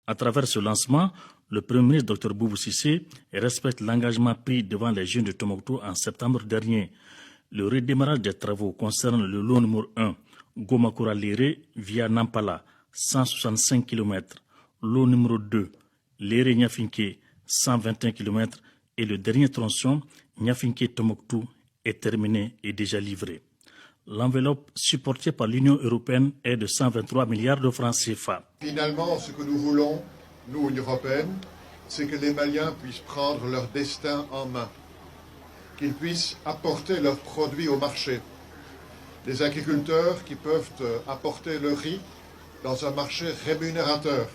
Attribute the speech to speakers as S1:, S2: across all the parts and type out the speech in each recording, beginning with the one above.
S1: À travers ce lancement, le Premier ministre Dr Boubou Cissé respecte l'engagement pris devant les jeunes de Tombouctou en septembre dernier. Le redémarrage des travaux concerne le lot numéro 1, Gomakura-Léré via Nampala, 165 km. Lot numéro 2, Léré-Niafinké, 121 km. Et le dernier tronçon, Niafinké-Tombouctou, est terminé et déjà livré. L'enveloppe supportée par l'Union européenne est de 123 milliards de francs CFA.
S2: Finalement, ce que nous voulons, nous, Union européenne, c'est que les Maliens puissent prendre leur destin en main, qu'ils puissent apporter leurs produits au marché. Des agriculteurs qui peuvent apporter le riz dans un marché rémunérateur.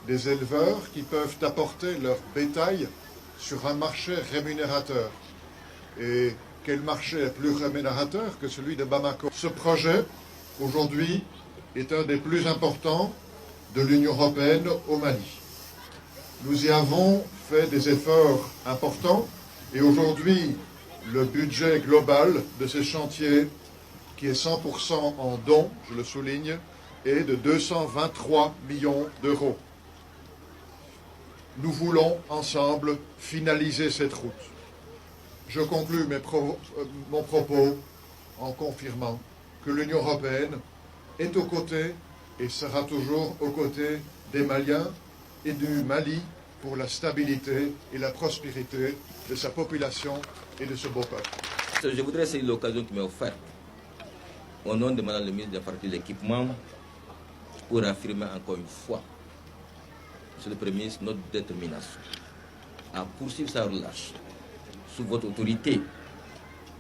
S2: Des éleveurs qui peuvent apporter leur bétail sur un marché rémunérateur. Et quel marché est plus rémunérateur que celui de Bamako? Ce projet, aujourd'hui, est un des plus importants de l'Union européenne au Mali. Nous y avons fait des efforts importants et aujourd'hui, le budget global de ce chantier, qui est 100% en dons, je le souligne, est de 223 millions d'euros. Nous voulons ensemble finaliser cette route. Je conclus mon propos en confirmant que l'Union européenne est aux côtés et sera toujours aux côtés des Maliens et du Mali pour la stabilité et la prospérité de sa population et de ce beau peuple.
S3: Je voudrais saisir l'occasion qui m'est offerte au nom de Mme le ministre des Infrastructures et de l'Équipement pour affirmer encore une fois, Monsieur le Premier ministre, notre détermination à poursuivre sa relâche sous votre autorité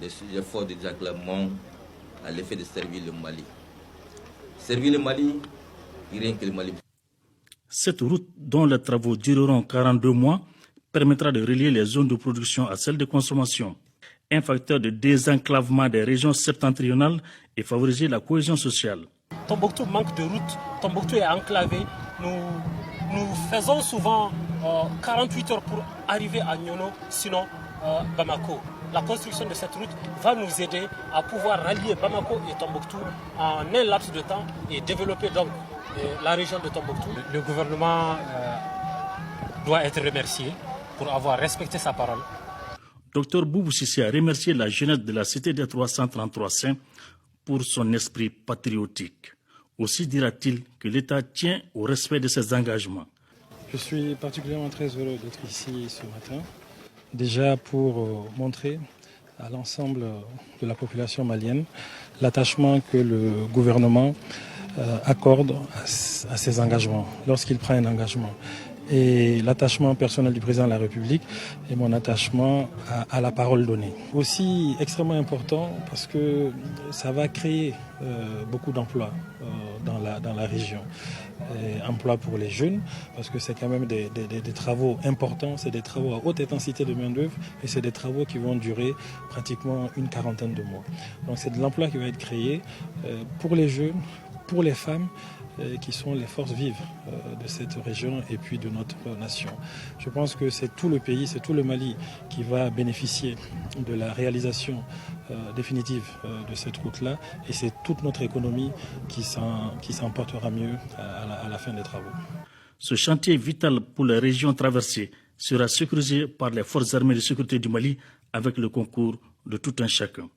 S3: des efforts de désenclavement à l'effet de servir le Mali. Servir le Mali, rien que le Mali.
S1: Cette route, dont les travaux dureront 42 mois, permettra de relier les zones de production à celles de consommation. Un facteur de désenclavement des régions septentrionales et favoriser la cohésion sociale.
S4: Tombouctou manque de route, Tombouctou est enclavé. Nous faisons souvent 48 heures pour arriver à Nyono, sinon Bamako. La construction de cette route va nous aider à pouvoir rallier Bamako et Tombouctou en un laps de temps et développer donc la région de Tombouctou. Le gouvernement doit être remercié pour avoir respecté sa parole.
S1: Dr Boubou Cissé a remercié la jeunesse de la cité des 333 saints pour son esprit patriotique. Aussi dira-t-il que l'État tient au respect de ses engagements.
S5: Je suis particulièrement très heureux d'être ici ce matin, déjà pour montrer à l'ensemble de la population malienne l'attachement que le gouvernement accorde à ses engagements, lorsqu'il prend un engagement. Et l'attachement personnel du président de la République et mon attachement à la parole donnée. Aussi extrêmement important parce que ça va créer beaucoup d'emplois dans la région. Emplois pour les jeunes, parce que c'est quand même des travaux importants, c'est des travaux à haute intensité de main-d'œuvre et c'est des travaux qui vont durer pratiquement une quarantaine de mois. Donc c'est de l'emploi qui va être créé pour les jeunes, pour les femmes, qui sont les forces vives de cette région et puis de notre nation. Je pense que c'est tout le pays, c'est tout le Mali qui va bénéficier de la réalisation définitive de cette route-là et c'est toute notre économie qui s'en portera mieux à la fin des travaux.
S1: Ce chantier vital pour les régions traversées sera sécurisé par les forces armées de sécurité du Mali avec le concours de tout un chacun.